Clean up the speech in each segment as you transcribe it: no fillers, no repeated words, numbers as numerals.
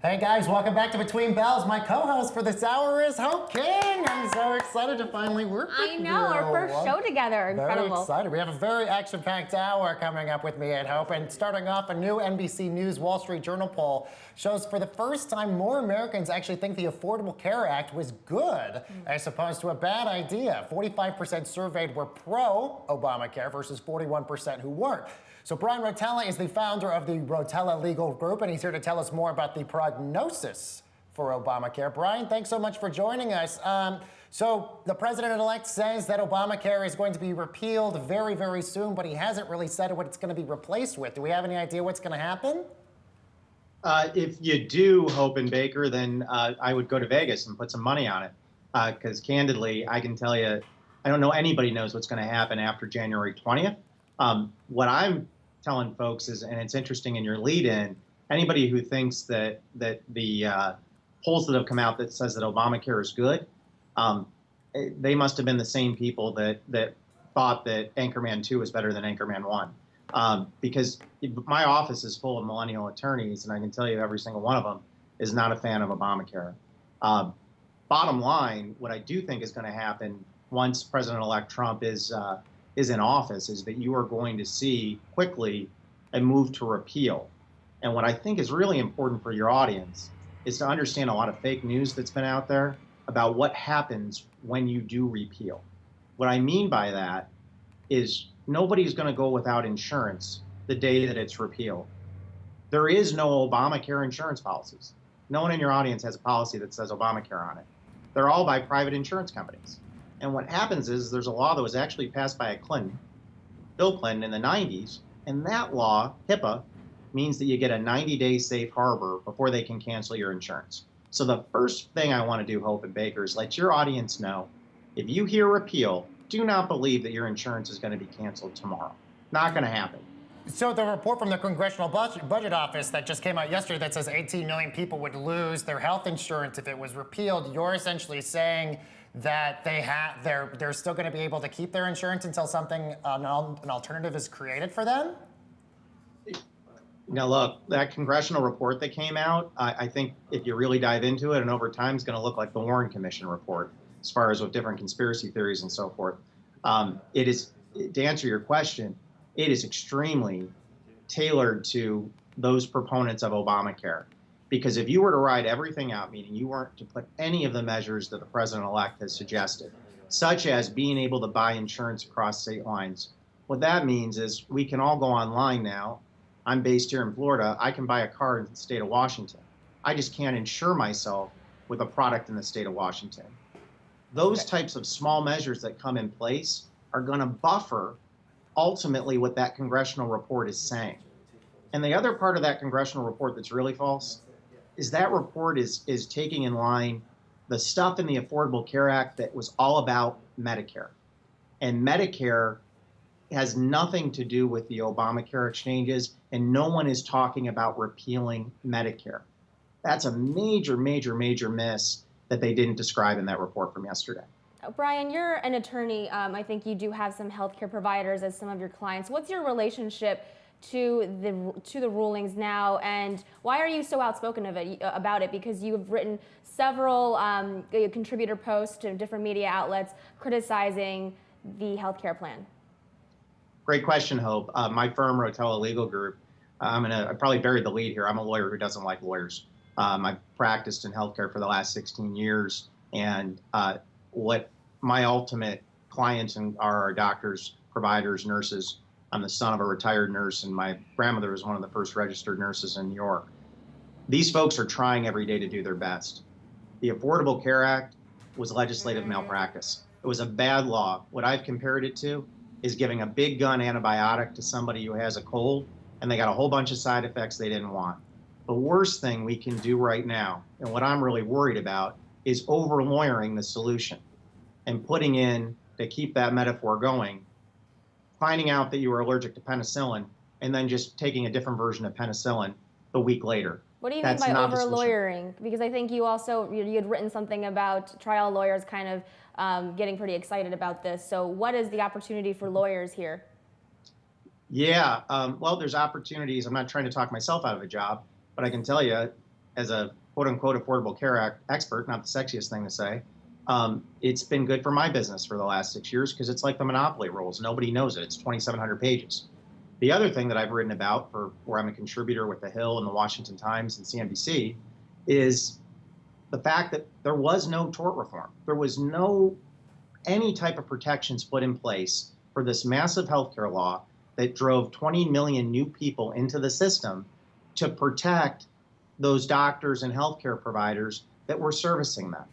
Hey guys, welcome back to Between Bells. My co-host for this hour is Hope King. I'm so excited to finally work with you. I know, our first show together. Incredible. Very excited. We have a very action-packed hour coming up with me at Hope. And starting off, a new NBC News Wall Street Journal poll shows for the first time more Americans actually think the Affordable Care Act was good as opposed to a bad idea. 45% surveyed were pro-Obamacare versus 41% who weren't. So Brian Rotella is the founder of the Rotella Legal Group, and he's here to tell us more about the prognosis for Obamacare. Brian, thanks so much for joining us. So the president-elect says that Obamacare is going to be repealed very, very soon, but he hasn't really said what it's going to be replaced with. Do we have any idea what's going to happen? If you do, Hope and Baker, then I would go to Vegas and put some money on it. Because candidly, I can tell you, I don't know anybody knows what's going to happen after January 20th. What I'm telling folks is, and it's interesting in your lead-in, anybody who thinks that the polls that have come out that says that Obamacare is good, they must have been the same people that thought that Anchorman 2 was better than Anchorman 1. Because my office is full of millennial attorneys, and I can tell you every single one of them is not a fan of Obamacare. Bottom line, what I do think is going to happen once President-elect Trump is in office is that you are going to see quickly a move to repeal. And what I think is really important for your audience is to understand a lot of fake news that's been out there about what happens when you do repeal. What I mean by that is nobody's going to go without insurance the day that it's repealed. There is no Obamacare insurance policies. No one in your audience has a policy that says Obamacare on it. They're all by private insurance companies. And what happens is there's a law that was actually passed by Bill Clinton in the 90s, and that law, HIPAA, means that you get a 90-day safe harbor before they can cancel your insurance. So the first thing I want to do, Hope and Baker, is let your audience know, if you hear repeal, do not believe that your insurance is going to be canceled tomorrow. Not going to happen. So the report from the Congressional Budget Office that just came out yesterday that says 18 million people would lose their health insurance if it was repealed, you're essentially saying that they're still going to be able to keep their insurance until something, an alternative is created for them? Now look, that congressional report that came out, I think if you really dive into it and over time, it's going to look like the Warren Commission report as far as with different conspiracy theories and so forth. It is, to answer your question, it is extremely tailored to those proponents of Obamacare. Because if you were to write everything out, meaning you weren't to put any of the measures that the president-elect has suggested, such as being able to buy insurance across state lines, what that means is we can all go online now. I'm based here in Florida. I can buy a car in the state of Washington. I just can't insure myself with a product in the state of Washington. Those types of small measures that come in place are going to buffer ultimately what that congressional report is saying. And the other part of that congressional report that's really false is that report is taking in line the stuff in the Affordable Care Act that was all about Medicare. And Medicare has nothing to do with the Obamacare exchanges, and no one is talking about repealing Medicare. That's a major, major, major miss that they didn't describe in that report from yesterday. Brian, you're an attorney. I think you do have some healthcare providers as some of your clients. What's your relationship to the rulings now, and why are you so outspoken about it? Because you have written several contributor posts to different media outlets criticizing the healthcare plan. Great question, Hope. My firm, Rotella Legal Group, I probably buried the lead here. I'm a lawyer who doesn't like lawyers. I've practiced in healthcare for the last 16 years, and what my ultimate clients are doctors, providers, nurses. I'm the son of a retired nurse, and my grandmother was one of the first registered nurses in New York. These folks are trying every day to do their best. The Affordable Care Act was legislative malpractice. It was a bad law. What I've compared it to is giving a big gun antibiotic to somebody who has a cold, and they got a whole bunch of side effects they didn't want. The worst thing we can do right now, and what I'm really worried about, is over-lawyering the solution and putting in, to keep that metaphor going, finding out that you were allergic to penicillin and then just taking a different version of penicillin the week later. What do you mean by over-lawyering? Because I think you also, you had written something about trial lawyers kind of getting pretty excited about this. So what is the opportunity for lawyers here? Yeah, well, there's opportunities. I'm not trying to talk myself out of a job, but I can tell you, as a quote unquote Affordable Care Act expert, not the sexiest thing to say, it's been good for my business for the last 6 years because it's like the monopoly rules. Nobody knows it. It's 2,700 pages. The other thing that I've written about, for where I'm a contributor with The Hill and the Washington Times and CNBC, is the fact that there was no tort reform. There was no any type of protections put in place for this massive healthcare law that drove 20 million new people into the system to protect those doctors and healthcare providers that were servicing them.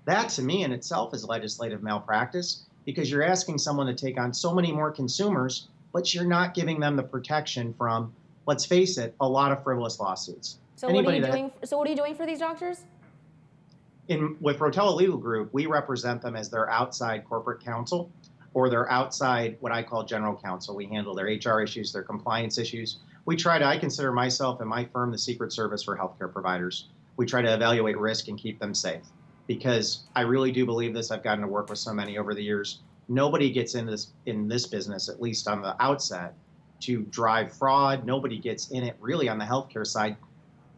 That, to me, in itself is legislative malpractice, because you're asking someone to take on so many more consumers, but you're not giving them the protection from, let's face it, a lot of frivolous lawsuits. So what are you doing? So what are you doing for these doctors? With Rotella Legal Group, we represent them as their outside corporate counsel, or their outside, what I call general counsel. We handle their HR issues, their compliance issues. I consider myself and my firm the Secret Service for healthcare providers. We try to evaluate risk and keep them safe, because I really do believe this. I've gotten to work with so many over the years. Nobody gets in this business, at least on the outset, to drive fraud. Nobody gets in it really on the healthcare side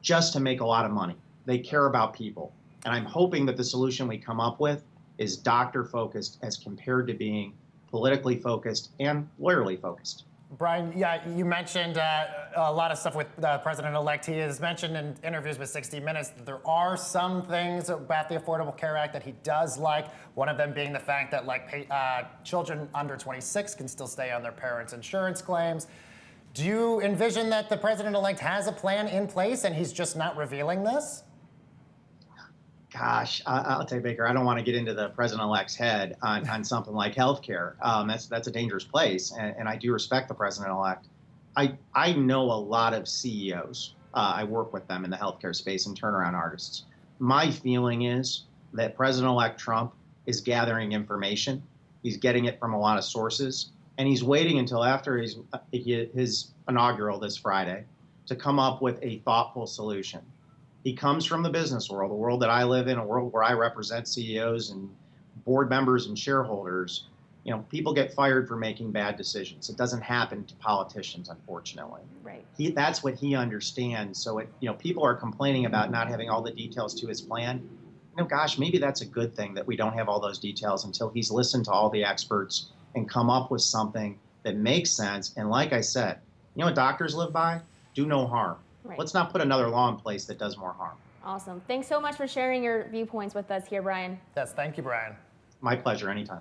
just to make a lot of money. They care about people. And I'm hoping that the solution we come up with is doctor focused as compared to being politically focused and lawyerly focused. Brian, yeah, you mentioned a lot of stuff with the president-elect. He has mentioned in interviews with 60 Minutes that there are some things about the Affordable Care Act that he does like, one of them being the fact that children under 26 can still stay on their parents' insurance claims. Do you envision that the president-elect has a plan in place and he's just not revealing this? Gosh, I'll tell you, Baker, I don't want to get into the president-elect's head on something like healthcare. That's a dangerous place, and I do respect the president-elect. I know a lot of CEOs. I work with them in the healthcare space and turnaround artists. My feeling is that President-elect Trump is gathering information. He's getting it from a lot of sources, and he's waiting until after his inaugural this Friday to come up with a thoughtful solution. He comes from the business world, the world that I live in, a world where I represent CEOs and board members and shareholders. You know, people get fired for making bad decisions. It doesn't happen to politicians, unfortunately. Right. That's what he understands. So, people are complaining about not having all the details to his plan. Gosh, maybe that's a good thing that we don't have all those details until he's listened to all the experts and come up with something that makes sense. And like I said, what doctors live by? Do no harm. Right. Let's not put another law in place that does more harm. Awesome. Thanks so much for sharing your viewpoints with us here, Brian. Yes, thank you, Brian. My pleasure, anytime.